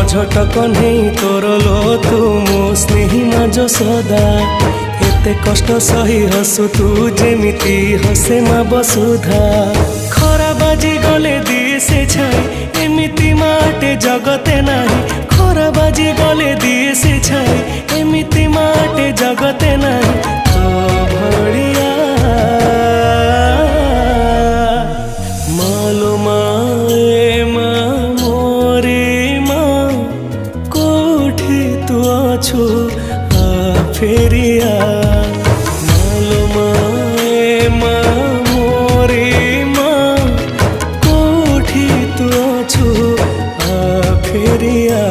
झटक नहीं तोर लो तू मो स्नेही माज सदा एते कष्ट सही हसु तू जेमिति हसे मा बसुधा खरा बाजी गले दिए से छाई एमिति माटे जगते नाही खरा बाजी गले दिए से छाई एमिति माटे जगते नाही तो भड़िया मालो माए मा मोरे मा कोठी तू अछु आ फेरिया मालो माए मा मोरे मा कोठी तू अछु आ फेरिया।